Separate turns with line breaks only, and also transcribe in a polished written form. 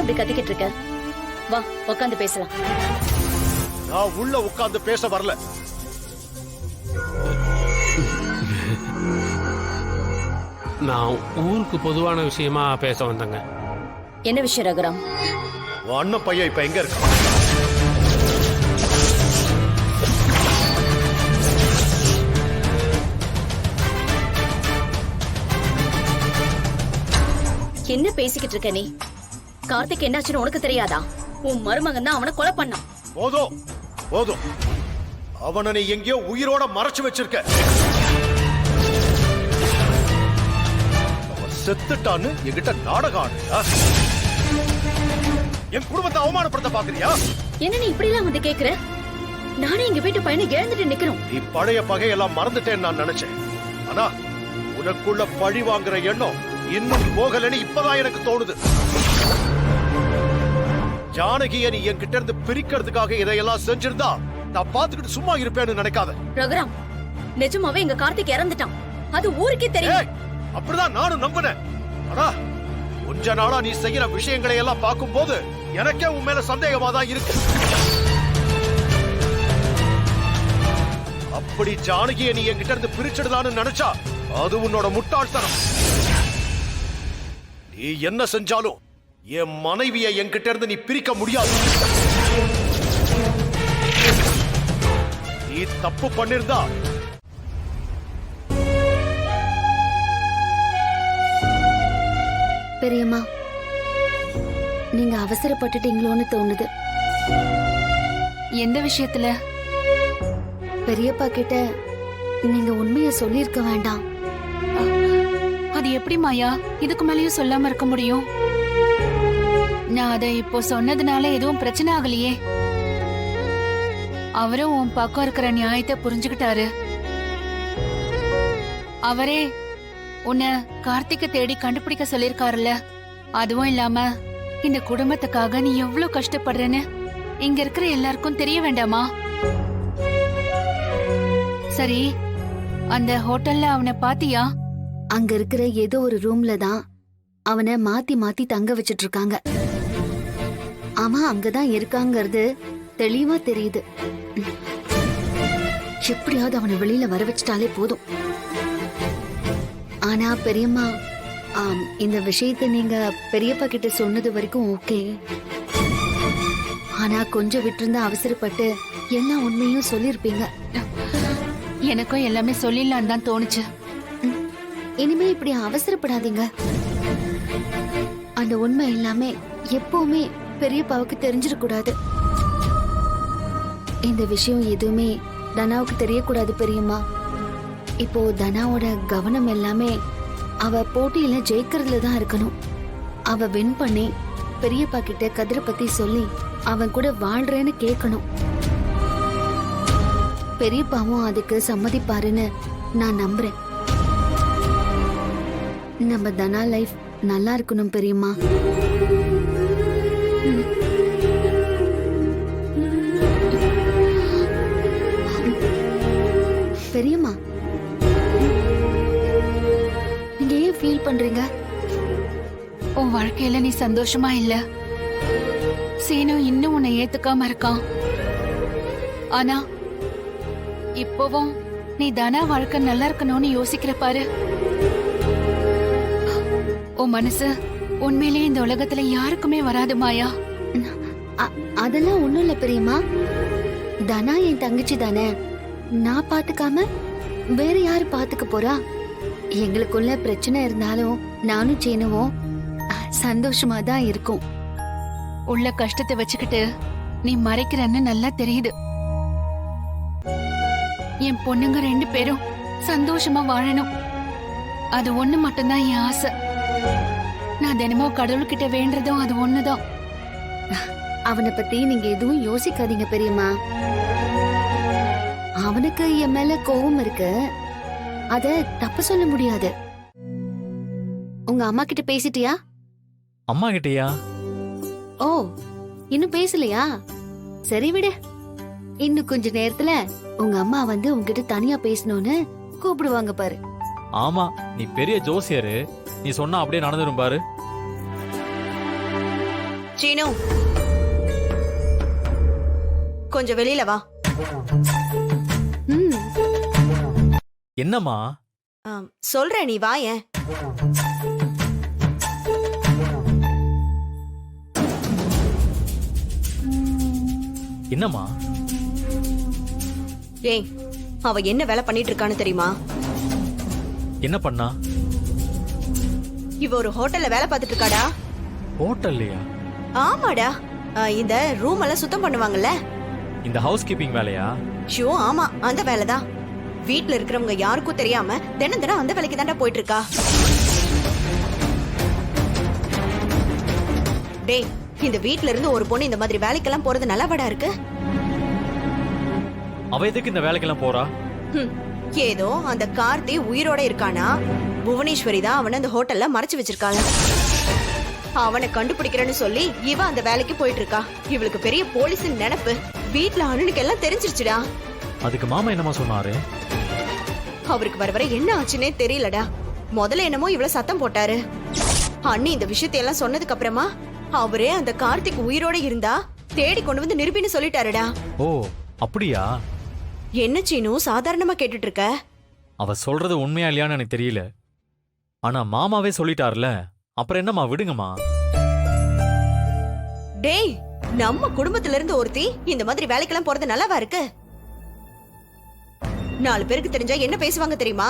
இப்படி கத்திக்கிட்டு இருக்க? வா உட்காந்து பேசலாம்.
நான் உள்ள உட்கார்ந்து பேச வரல.
நான் ஊருக்கு பொதுவான விஷயமா பேச வந்தேங்க.
என்ன விஷயம் ரகுராம்?
உன் அண்ணன் பையன் இப்ப எங்க இருக்கான்?
என்ன பேசிக்கிட்டு இருக்க நீ? கார்த்திக் என்னாச்சுன்னு உனக்கு தெரியாதா? உன் மருமகன் தான் அவனை கொலை பண்ணான்.
போதும் போதும், அவனை நீ எங்கேயோ உயிரோட மறைச்சு வச்சிருக்க. அவன் செத்துட்டான்னு என்கிட்ட நாடகம் ஆடுறியா? என் குடும்பத்தை அவமானப்படுத்த பாக்குறியா?
என்ன நீ இப்படி எல்லாம் வந்து கேக்குற? நானே எங்க வீட்டு பையனை இழந்துட்டு நிக்கிறோம்.
நீ பழைய பகையெல்லாம் மறந்துட்டேன்னு நான் நினைச்சேன். ஆனா உனக்குள்ள பழி வாங்குற எண்ணம் இன்னும் போகலன்னு இப்பதான் எனக்கு தோணுது. ஜானகிய நீ என்கிட்ட இருந்து பிரிக்கிறதுக்காக இதையெல்லாம் செஞ்சிருந்தா நான் பாத்துக்கிட்டு சும்மா இருப்பேன்னு நினைக்காத.
ரகுராம், நிஜமாவே எங்க கார்த்திக் இறந்துட்டான். அது ஊருக்கே தெரியும்.
அப்படிதான் நானும் நம்பினேன். ஆனா கொஞ்ச நாளா நீ செய்யற விஷயங்களை எல்லாம் பார்க்கும் போது எனக்கே உன் மேல சந்தேகமா தான் இருக்கு. அப்படி ஜானகிய நீ என்கிட்ட இருந்து பிரிச்சிடலான்னு நினைச்சா அது உன்னோட முட்டாள்தனம். நீ என்ன செஞ்சாலும் என் மனைவியை என்கிட்ட இருந்து நீ பிரிக்க முடியாது. நீ தப்பு பண்ணிருந்தா
பெரியம்மா, நீங்க அவசரப்பட்டுட்டீங்களோன்னு தோணுது.
எந்த விஷயத்துல?
பெரியப்பா கிட்ட நீங்க உண்மையை சொல்லியிருக்க வேண்டாம்.
அது எப்படி மாயா இதுக்கு மேலயும் சொல்லாம இருக்க முடியும்? நான் அதை இப்போ சொன்னதுனால எதுவும் பிரச்சனை ஆகலையே. அவரும் உன் பக்கம் இருக்கிற நியாயத்தை புரிஞ்சுக்கிட்டாரு. அவரே உன்னை கார்த்திகை தேடி கண்டுபிடிக்க சொல்லிருக்காருல்ல. அதுவும் இல்லாம இந்த குடும்பத்துக்காக நீ எவ்வளவு கஷ்டப்படுறேன்னு இங்க இருக்கிற எல்லாருக்கும் தெரிய வேண்டாமா? சரி, அந்த ஹோட்டல்ல அவனை பாத்தியா?
அங்க இருக்கிற ஏதோ ஒரு ரூம்ல தான் அவனை மாத்தி மாத்தி தங்க வச்சிட்டு இருக்காங்க. அவன் அங்கதான் இருக்காங்கிறது தெளிவா தெரியுது. எப்படியாவது அவனை வெளியில வர வச்சிட்டாலே போதும். ஆனா பெரியம்மா, இந்த விஷயத்தை நீங்க பெரியப்பா கிட்ட சொன்னது வரைக்கும் ஓகே. ஆனா கொஞ்சம் விட்டிருந்தா அவசரப்பட்டு எல்லா உண்மையும் சொல்லிருப்பீங்க.
எனக்கும் எல்லாமே சொல்லிடலான்னு தான் தோணுச்சு.
இனிமே இப்படி அவசரப்படாதீங்க. அந்த உண்மை எல்லாமே எப்பவுமே பெரியப்பாவுக்கு தெரிஞ்சிடக்கூடாது. இந்த விஷயம் எதுவுமே தனாவுக்கு தெரியக்கூடாது பெரியம்மா. இப்போ தனாவோட கவனம் எல்லாமே அவ போட்டியில ஜெயிக்கிறதுல தான் இருக்கணும். அவ வின் பண்ணி பெரியப்பா கிட்ட கதிரை பத்தி சொல்லி அவன் கூட வாழ்றேன்னு கேட்கணும். பெரியப்பாவும் அதுக்கு சம்மதிப்பாருன்னு நான் நம்புறேன். நம்ம தனா லைஃப் நல்லா இருக்கணும் பெரியம்மா. பெரியம்மா, நீங்க ஏன் ஃபீல் பண்றீங்க?
உன் வாழ்க்கையில நீ சந்தோஷமா இல்ல. சீனு இன்னும் உன்னை ஏத்துக்காம இருக்கான். ஆனா இப்பவும் நீ தனா வாழ்க்கை நல்லா இருக்கணும்னு யோசிக்கிற பாரு. உன் மனசு உண்மையிலேயே இந்த உலகத்துல யாருக்குமே வராது மாயா.
அதெல்லாம் ஒண்ணும் இல்ல பெரியம்மா. தனா என் தங்கச்சி தானே. நான் பாத்துக்காம வேற யாரு பாத்துக்க போறா? எங்களுக்குள்ள பிரச்சனை இருந்தாலும் நானும் சேனுவும் சந்தோஷமா தான் இருக்கும்.
உள்ள கஷ்டத்தை வச்சுக்கிட்டு நீ மறைக்கிறன்னு நல்லா தெரியுது. என் பொண்ணுங்க 2 பேரும் சந்தோஷமா வாழணும். அது ஒண்ணு மட்டும்தான் என் ஆசை. நான் தினமும் கடவுள்கிட்ட வேண்டதும் அது ஒண்ணுதான்.
அவனை பத்தி நீங்க எதுவும் யோசிக்காதீங்க பெரியம்மா. அவனுக்கு என் மேல கோவம் இருக்கு. அத தப்பு சொல்ல முடியாது. உங்க அம்மா கிட்ட பேசிட்டியா?
அம்மா கிட்டயா?
ஓ, இன்னும் பேசலையா? சரி விடு. இன்னும் கொஞ்ச நேரத்துல உங்க அம்மா வந்து உங்ககிட்ட தனியா பேசணும்னு கூப்பிடுவாங்க பாரு.
ஆமா, நீ பெரிய ஜோசியரு. நீ சொன்னா அப்படியே நடந்துரும் பாரு.
சீனு, கொஞ்சம் வெளியில வா.
ம்.
என்னம்மா?
சொல்றேன், நீ வாயேன்.
என்னம்மா?
ஏய், அவ என்ன வேலை பண்ணிட்டு இருக்கான்னு தெரியுமா?
என்ன பண்ணா?
இவ ஒரு ஹோட்டல்ல வேலை பார்த்துட்டு இருக்காடா.
ஹோட்டல்லையா?
ஆமாடா. இந்த ரூம் எல்லாம் சுத்தம் பண்ணுவாங்கல்ல.
இந்த ஹவுஸ் கீப்பிங் வேலையா?
ஷோ, ஆமா, அந்த வேலைதான். வீட்ல இருக்கிறவங்க யாருக்கும் தெரியாம தினம் தினம் அந்த வேலைக்கு தாண்டா போயிட்டு இருக்கா. டேய், இந்த வீட்ல இருந்து ஒரு பொண்ணு இந்த மாதிரி வேலைக்கெல்லாம் போறது நல்லாவடா இருக்கு?
அவ எதுக்கு இந்த வேலைக்கெல்லாம் போறா?
ஏதோ அந்த கார்த்தி உயிரோட இருக்கானா, புவனேஸ்வரி தான் அவனை அந்த ஹோட்டல்ல மறைச்சு வச்சிருக்காங்க. அவனை கண்டுபிடிக்கிறேன்னு சொல்லி இவ அந்த வேலைக்கு போயிட்டு இருக்கா. இவளுக்கு பெரிய போலீஸ் நினைப்பு. வீட்ல அண்ணனுக்கு எல்லாம் தெரிஞ்சிருச்சுடா.
அதுக்கு மாமா என்னமா சொன்னாரு?
அவருக்கு வர வர என்ன ஆச்சுன்னே தெரியலடா. முதல்ல என்னமோ இவ்வளவு சத்தம் போட்டாரு. அண்ணி இந்த விஷயத்தை எல்லாம் சொன்னதுக்கு அப்புறமா அவரே அந்த கார்த்திக் உயிரோட இருந்தா தேடி கொண்டு வந்து நிரூபின்னு சொல்லிட்டாருடா.
ஓ, அப்படியா?
என்ன சீனு சாதாரணமா கேட்டுட்டு இருக்க?
அவ சொல்றது உண்மையா இல்லையான்னு எனக்கு தெரியல. ஆனா மாமாவே சொல்லிட்டார்ல, அப்புறம் என்னம்மா, விடுங்கம்மா.
டேய், நம்ம குடும்பத்துல இருந்து ஒருத்தி இந்த மாதிரி வேலைக்கெல்லாம் போறது நல்லாவா இருக்கு? 4 பேருக்கு தெரிஞ்சா என்ன பேசுவாங்க தெரியுமா?